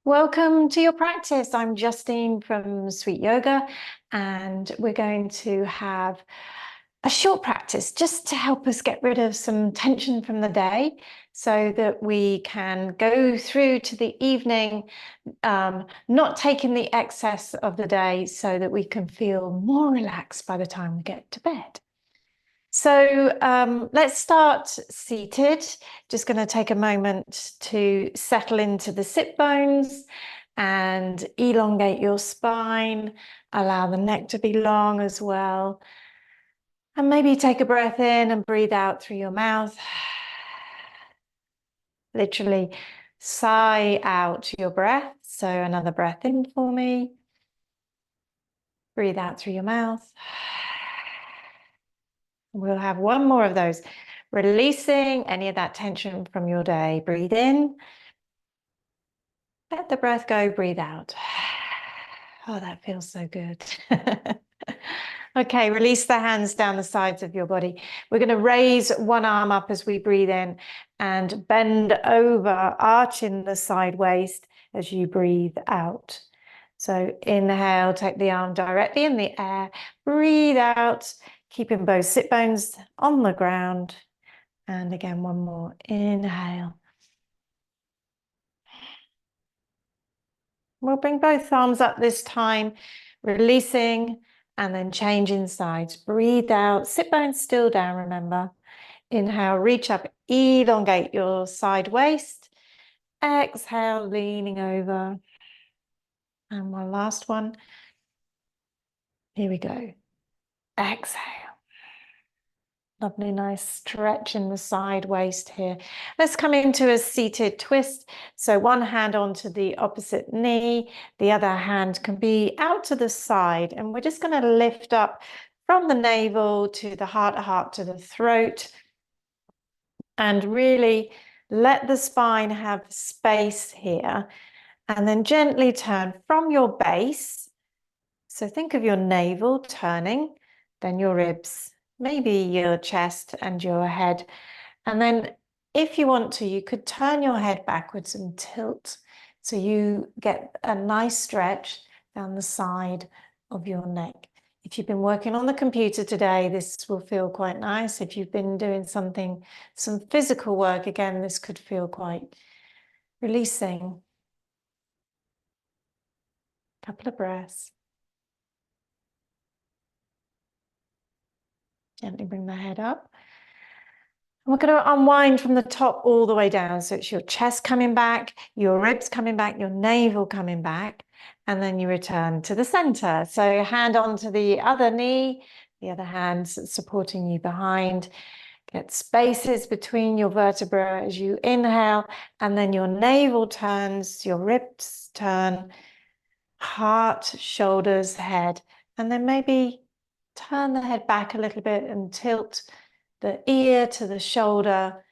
Welcome to your practice. I'm Justine from Sweetyoga, and we're going to have a short practice just to help us get rid of some tension from the day so that we can go through to the evening, not taking the excess of the day so that we can feel more relaxed by the time we get to bed. So let's start seated. Just going to take a moment to settle into the sit bones and elongate your spine. Allow the neck to be long as well. And maybe take a breath in and breathe out through your mouth. Literally sigh out your breath. So another breath in for me. Breathe out through your mouth. We'll have one more of those, releasing any of that tension from your day. Breathe in. Let the breath go, breathe out. Oh, that feels so good. Okay, release the hands down the sides of your body. We're going to raise one arm up as we breathe in and bend over, arching the side waist as you breathe out. So inhale, take the arm directly in the air. Breathe out, keeping both sit bones on the ground. And again, one more. Inhale. We'll bring both arms up this time, releasing and then changing sides. Breathe out, sit bones still down, remember. Inhale, reach up, elongate your side waist. Exhale, leaning over. And one last one. Here we go. Exhale. Lovely, nice stretch in the side waist here. Let's come into a seated twist. So one hand onto the opposite knee, the other hand can be out to the side. And we're just going to lift up from the navel to the heart to the throat. And really let the spine have space here. And then gently turn from your base. So think of your navel turning, then your ribs, maybe your chest and your head. And then if you want to, you could turn your head backwards and tilt so you get a nice stretch down the side of your neck. If you've been working on the computer today, this will feel quite nice. If you've been doing some physical work, again, this could feel quite releasing. Couple of breaths. Gently bring the head up. And we're going to unwind from the top all the way down. So it's your chest coming back, your ribs coming back, your navel coming back, and then you return to the center. So hand onto the other knee, the other hand supporting you behind. Get spaces between your vertebrae as you inhale, and then your navel turns, your ribs turn, heart, shoulders, head, and then maybe turn the head back a little bit and tilt the ear to the shoulder,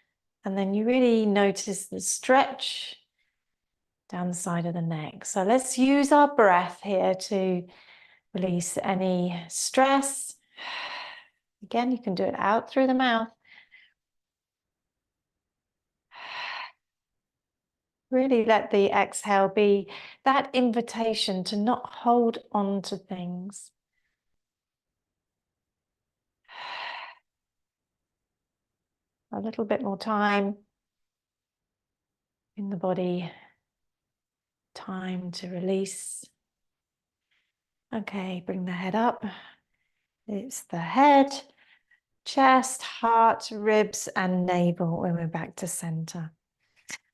and then you really notice the stretch down the side of the neck. So let's use our breath here to release any stress. Again, you can do it out through the mouth. Really let the exhale be that invitation to not hold on to things. A little bit more time in the body. Time to release. Okay, bring the head up. It's the head, chest, heart, ribs, and navel when we're back to center.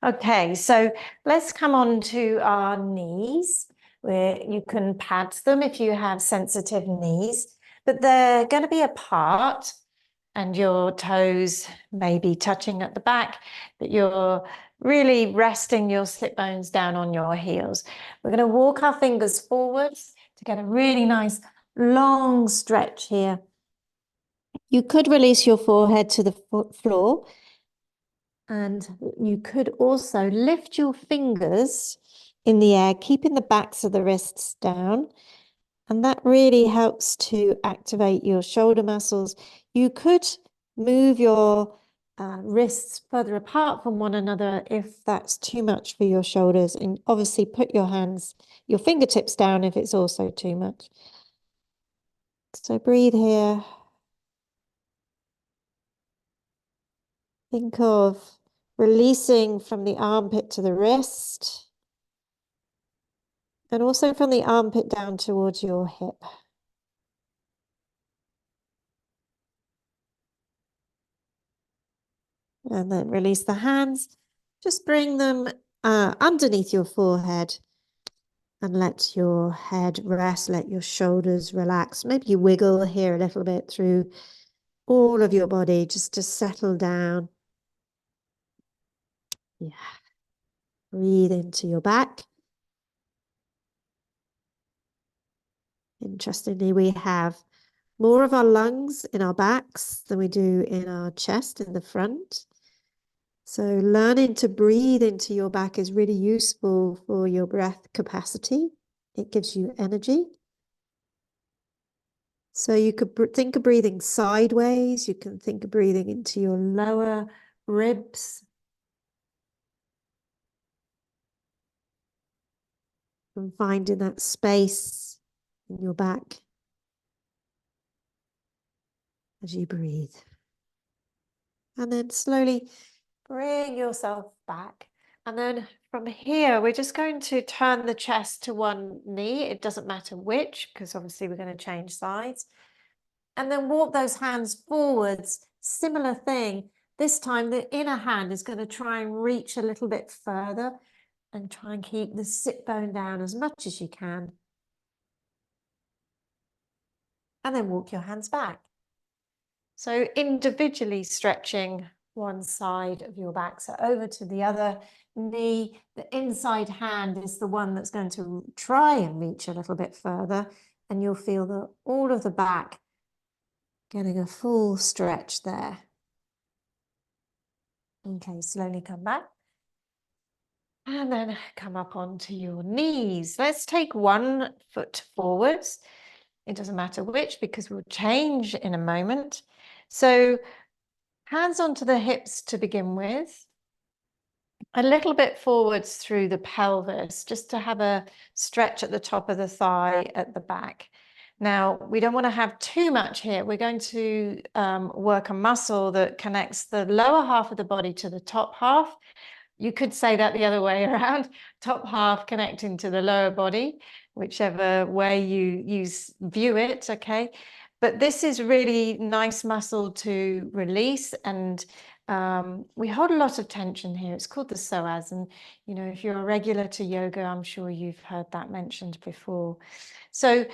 Okay, so let's come on to our knees, where you can pad them if you have sensitive knees, but they're going to be apart and your toes may be touching at the back, but you're really resting your sit bones down on your heels. We're going to walk our fingers forwards to get a really nice long stretch here. You could release your forehead to the floor, and you could also lift your fingers in the air, keeping the backs of the wrists down. And that really helps to activate your shoulder muscles. You could move your wrists further apart from one another if that's too much for your shoulders. And obviously put your fingertips down if it's also too much. So breathe here. Think of releasing from the armpit to the wrist, and also from the armpit down towards your hip. And then release the hands. Just bring them underneath your forehead and let your head rest, let your shoulders relax. Maybe you wiggle here a little bit through all of your body just to settle down. Yeah. Breathe into your back. Interestingly, we have more of our lungs in our backs than we do in our chest in the front. So learning to breathe into your back is really useful for your breath capacity. It gives you energy. So you could think of breathing sideways. You can think of breathing into your lower ribs. And finding that space in your back as you breathe. And then slowly bring yourself back. And then from here, we're just going to turn the chest to one knee. It doesn't matter which, because obviously we're going to change sides. And then walk those hands forwards. Similar thing. This time, the inner hand is going to try and reach a little bit further and try and keep the sit bone down as much as you can. And then walk your hands back. So individually stretching one side of your back, so over to the other knee. The inside hand is the one that's going to try and reach a little bit further, and you'll feel that all of the back getting a full stretch there. Okay, slowly come back. And then come up onto your knees. Let's take one foot forwards. It doesn't matter which, because we'll change in a moment. So hands onto the hips to begin with. A little bit forwards through the pelvis, just to have a stretch at the top of the thigh at the back. Now, we don't want to have too much here. We're going to work a muscle that connects the lower half of the body to the top half. You could say that the other way around, top half connecting to the lower body, whichever way you view it, okay? But this is really nice muscle to release, and we hold a lot of tension here. It's called the psoas, and you know, if you're a regular to yoga, I'm sure you've heard that mentioned before. So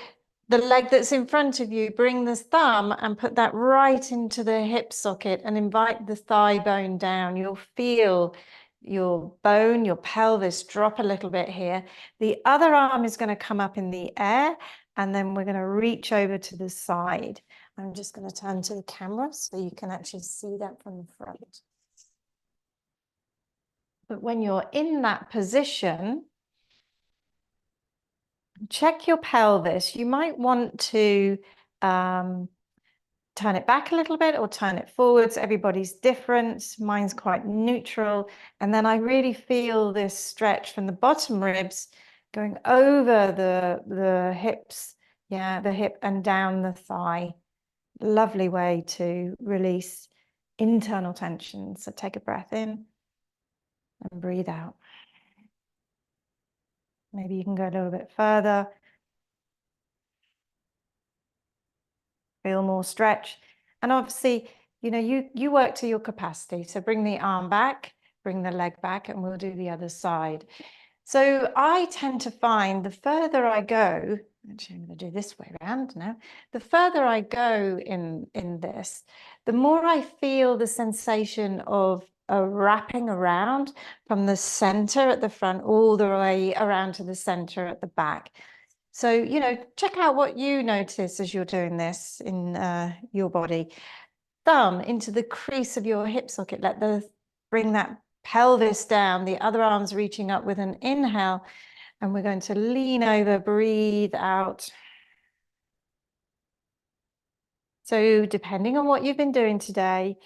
the leg that's in front of you, bring the thumb and put that right into the hip socket and invite the thigh bone down. You'll feel your bone, your pelvis drop a little bit here. The other arm is going to come up in the air, and then we're going to reach over to the side. I'm just going to turn to the camera so you can actually see that from the front. But when you're in that position, check your pelvis. You might want to turn it back a little bit or turn it forwards. Everybody's different. Mine's quite neutral. And then I really feel this stretch from the bottom ribs going over the hips. Yeah, the hip and down the thigh. Lovely way to release internal tension. So take a breath in and breathe out. Maybe you can go a little bit further. Feel more stretch. And obviously, you know, you work to your capacity. So bring the arm back, bring the leg back, and we'll do the other side. So I tend to find the further I go, actually I'm going to do this way around now. The further I go in this, the more I feel the sensation of a wrapping around from the center at the front all the way around to the center at the back. So, you know, check out what you notice as you're doing this in your body. Thumb into the crease of your hip socket. Bring that pelvis down. The other arm's reaching up with an inhale. And we're going to lean over, breathe out. So depending on what you've been doing today,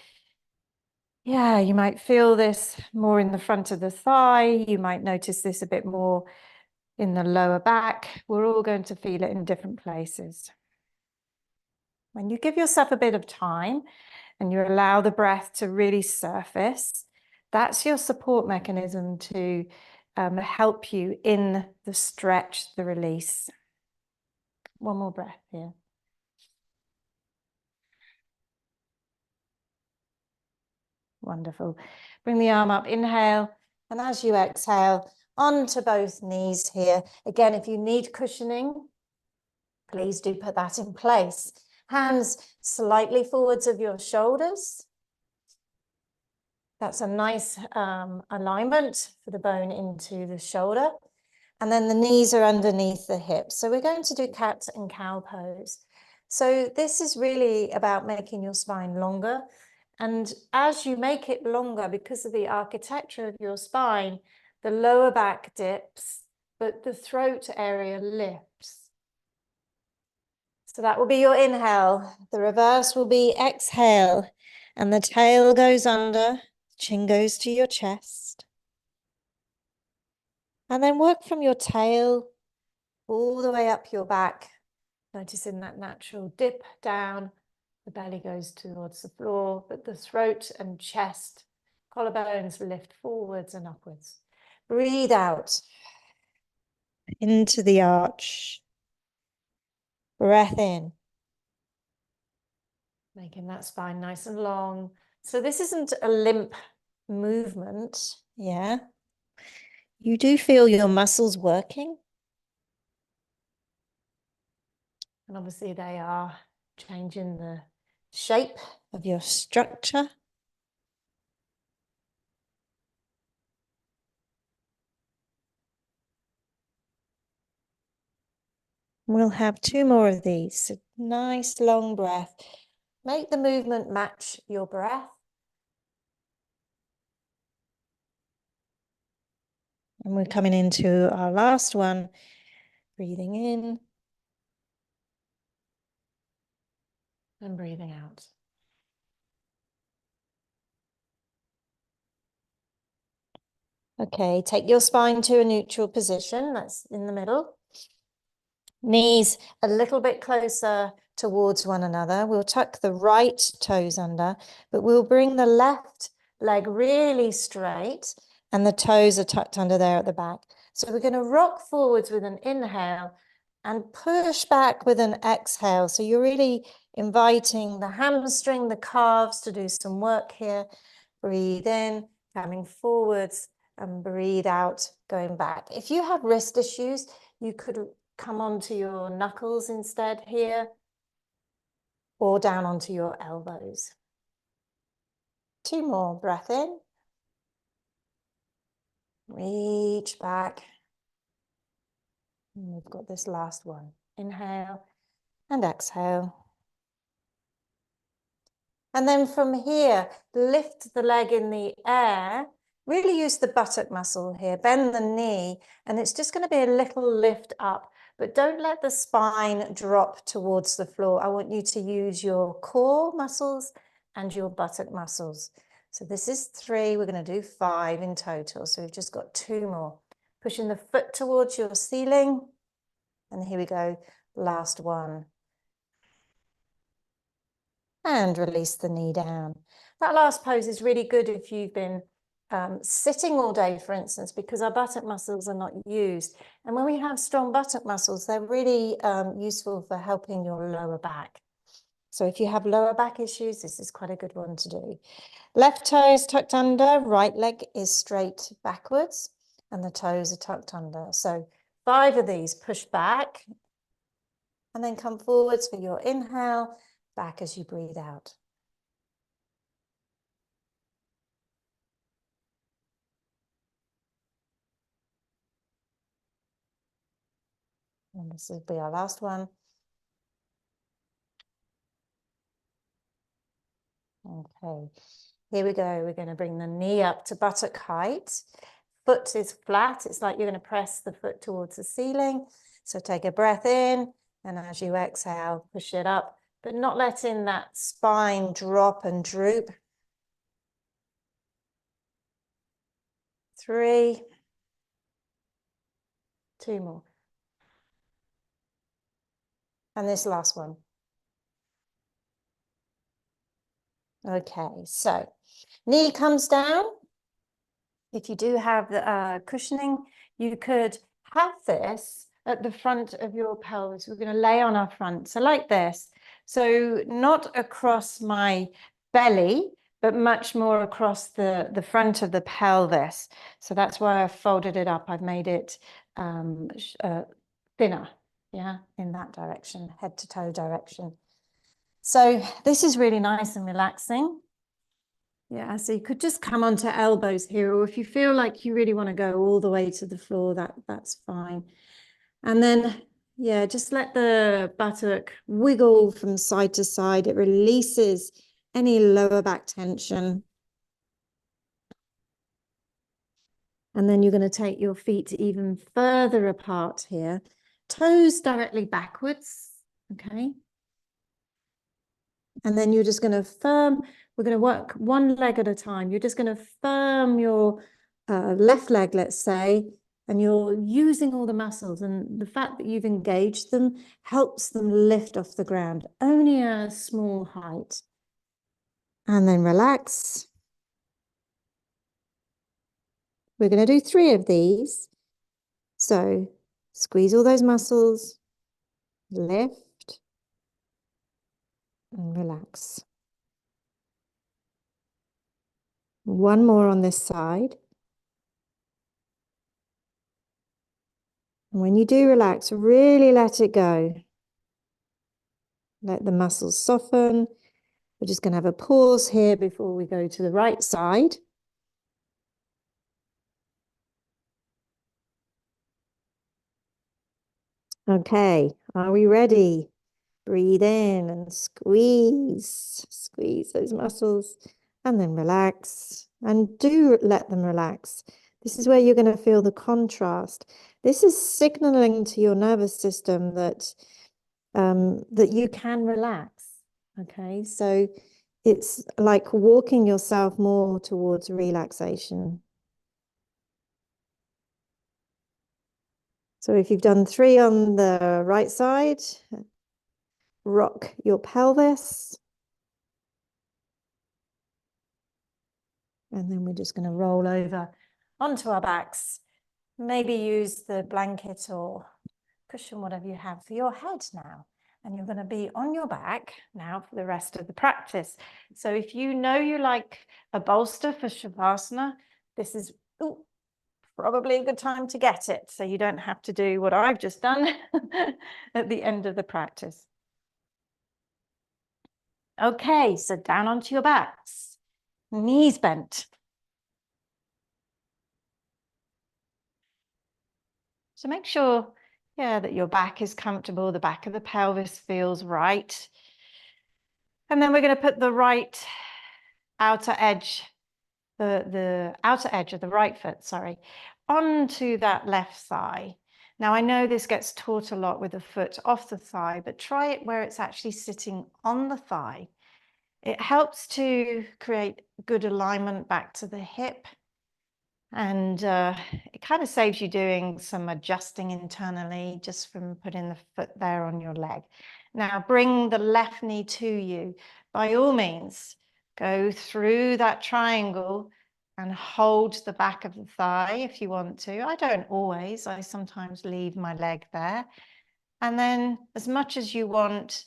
Yeah, you might feel this more in the front of the thigh. You might notice this a bit more in the lower back. We're all going to feel it in different places. When you give yourself a bit of time and you allow the breath to really surface, that's your support mechanism to help you in the stretch, the release. One more breath here. Wonderful. Bring the arm up, inhale, and as you exhale, onto both knees here. Again, if you need cushioning, please do put that in place. Hands slightly forwards of your shoulders. That's a nice alignment for the bone into the shoulder. And then the knees are underneath the hips. So we're going to do cat and cow pose. So this is really about making your spine longer. And as you make it longer, because of the architecture of your spine, the lower back dips, but the throat area lifts. So that will be your inhale. The reverse will be exhale. And the tail goes under, chin goes to your chest. And then work from your tail all the way up your back, noticing that natural dip down. The belly goes towards the floor, but the throat and chest, collarbones lift forwards and upwards. Breathe out into the arch. Breath in, making that spine nice and long. So this isn't a limp movement, yeah? You do feel your muscles working. And obviously they are changing the shape of your structure. We'll have 2 more of these. A nice long breath. Make the movement match your breath. And we're coming into our last one. Breathing in and breathing out. Okay, take your spine to a neutral position. That's in the middle. Knees a little bit closer towards one another. We'll tuck the right toes under, but we'll bring the left leg really straight and the toes are tucked under there at the back. So we're going to rock forwards with an inhale and push back with an exhale. So you're really inviting the hamstring, the calves to do some work here. Breathe in, coming forwards, and breathe out, going back. If you have wrist issues, you could come onto your knuckles instead here, or down onto your elbows. 2 more, breath in. Reach back. And we've got this last one. Inhale and exhale. And then from here, lift the leg in the air. Really use the buttock muscle here. Bend the knee, and it's just going to be a little lift up. But don't let the spine drop towards the floor. I want you to use your core muscles and your buttock muscles. So this is 3. We're going to do 5 in total. So we've just got 2 more. Pushing the foot towards your ceiling. And here we go. Last one. And release the knee down. That last pose is really good if you've been sitting all day, for instance, because our buttock muscles are not used. And when we have strong buttock muscles, they're really useful for helping your lower back. So if you have lower back issues, this is quite a good one to do. Left toe is tucked under, right leg is straight backwards, and the toes are tucked under. So 5 of these, push back, and then come forwards for your inhale, back as you breathe out. And this will be our last one. Okay, here we go. We're going to bring the knee up to buttock height. Foot is flat. It's like you're going to press the foot towards the ceiling. So take a breath in, and as you exhale, push it up, but not letting that spine drop and droop. 3, 2 more. And this last one. Okay, so knee comes down. If you do have the cushioning, you could have this at the front of your pelvis. We're going to lay on our front, so like this. So not across my belly, but much more across the front of the pelvis. So that's why I've folded it up. I've made it thinner, yeah, in that direction, head to toe direction. So this is really nice and relaxing. Yeah, so you could just come onto elbows here, or if you feel like you really want to go all the way to the floor, that's fine. And then, yeah, just let the buttock wiggle from side to side. It releases any lower back tension. And then you're going to take your feet even further apart here, toes directly backwards, okay? And then you're just going to we're going to work one leg at a time. You're just going to firm your left leg, let's say, and you're using all the muscles. And the fact that you've engaged them helps them lift off the ground, only a small height. And then relax. We're going to do 3 of these. So squeeze all those muscles, lift, and relax. One more on this side. And when you do relax, really let it go. Let the muscles soften. We're just going to have a pause here before we go to the right side. Okay, are we ready? Breathe in and squeeze. Squeeze those muscles and then relax. And do let them relax. This is where you're going to feel the contrast. This is signaling to your nervous system that that you can relax. Okay, so it's like walking yourself more towards relaxation. So if you've done 3 on the right side, rock your pelvis. And then we're just going to roll over onto our backs. Maybe use the blanket or cushion, whatever you have, for your head now. And you're going to be on your back now for the rest of the practice. So if you know you like a bolster for Shavasana, this is probably a good time to get it, so you don't have to do what I've just done at the end of the practice. Okay, so down onto your backs, knees bent. So make sure, yeah, that your back is comfortable, the back of the pelvis feels right. And then we're going to put the right outer edge, the outer edge of the right foot, sorry, onto that left thigh. Now, I know this gets taught a lot with the foot off the thigh, but try it where it's actually sitting on the thigh. It helps to create good alignment back to the hip. And it kind of saves you doing some adjusting internally just from putting the foot there on your leg. Now bring the left knee to you. By all means, go through that triangle and hold the back of the thigh if you want to. I don't always, I sometimes leave my leg there. And then as much as you want,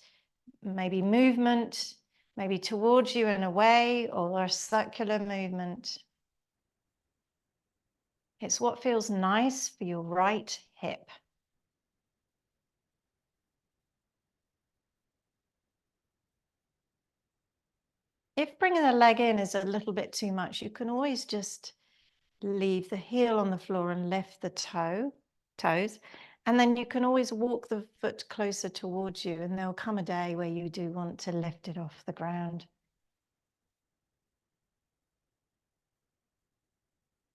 maybe movement, maybe towards you and away, or a circular movement. It's what feels nice for your right hip. If bringing the leg in is a little bit too much, you can always just leave the heel on the floor and lift the toes. And then you can always walk the foot closer towards you, and there'll come a day where you do want to lift it off the ground.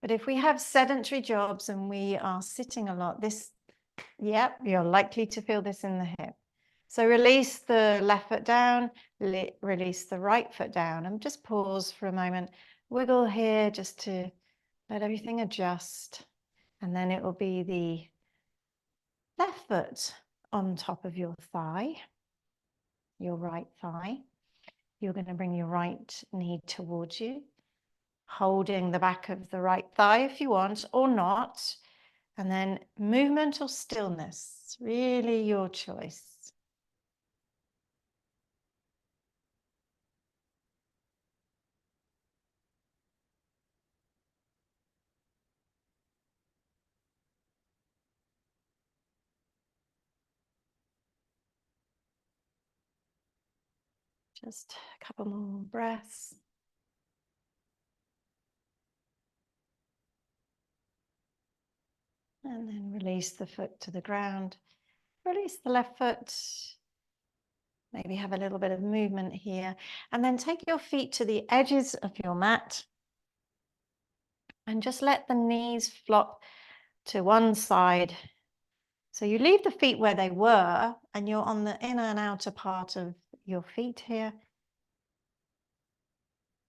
But if we have sedentary jobs and we are sitting a lot, yep, you're likely to feel this in the hip. So release the left foot down, release the right foot down, and just pause for a moment. Wiggle here just to Let everything adjust. And then it will be the left foot on top of your thigh, your right thigh. You're going to bring your right knee towards you, holding the back of the right thigh if you want, or not. And then movement or stillness, really your choice. Just a couple more breaths. And then release the foot to the ground. Release the left foot. Maybe have a little bit of movement here. And then take your feet to the edges of your mat. And just let the knees flop to one side. So you leave the feet where they were, and you're on the inner and outer part of your feet here.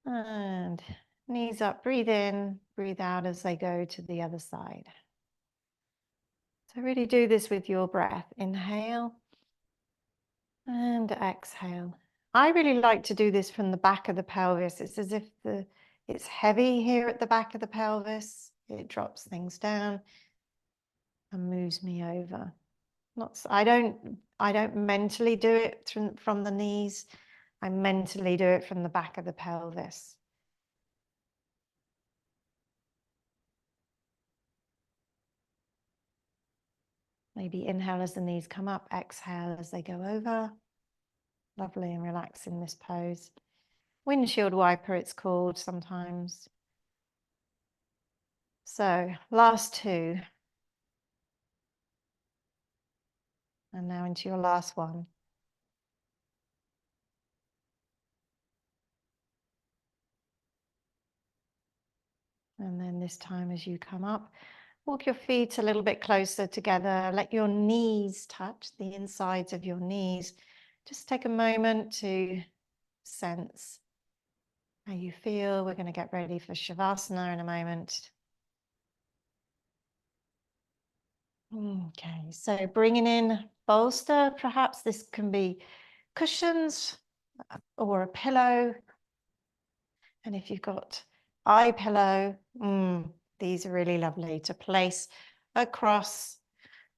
And knees up, breathe in, breathe out as they go to the other side. So really do this with your breath. Inhale and exhale. I really like to do this from the back of the pelvis. It's as if it's heavy here at the back of the pelvis. It drops things down and moves me over. I don't mentally do it from the knees. I mentally do it from the back of the pelvis. Maybe inhale as the knees come up, exhale as they go over. Lovely and relax in this pose. Windshield wiper, it's called sometimes. So last two. And now into your last one. And then this time as you come up, walk your feet a little bit closer together. Let your knees touch the insides of your knees. Just take a moment to sense how you feel. We're going to get ready for Shavasana in a moment. Okay, so bringing in bolster, perhaps this can be cushions or a pillow. And if you've got eye pillow, these are really lovely to place across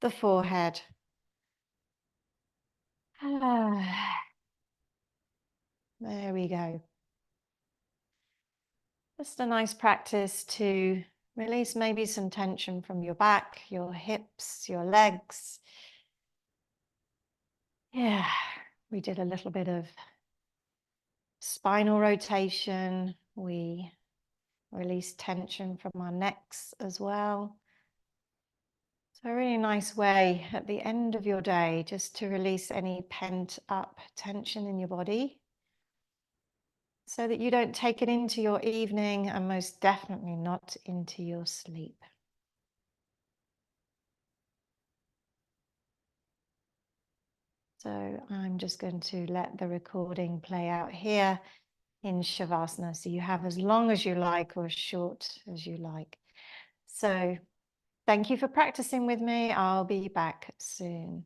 the forehead. There we go. Just a nice practice to release maybe some tension from your back, your hips, your legs. Yeah, we did a little bit of spinal rotation. We released tension from our necks as well. So a really nice way at the end of your day just to release any pent up tension in your body so that you don't take it into your evening and most definitely not into your sleep. So I'm just going to let the recording play out here in Shavasana. So you have as long as you like or as short as you like. So thank you for practicing with me. I'll be back soon.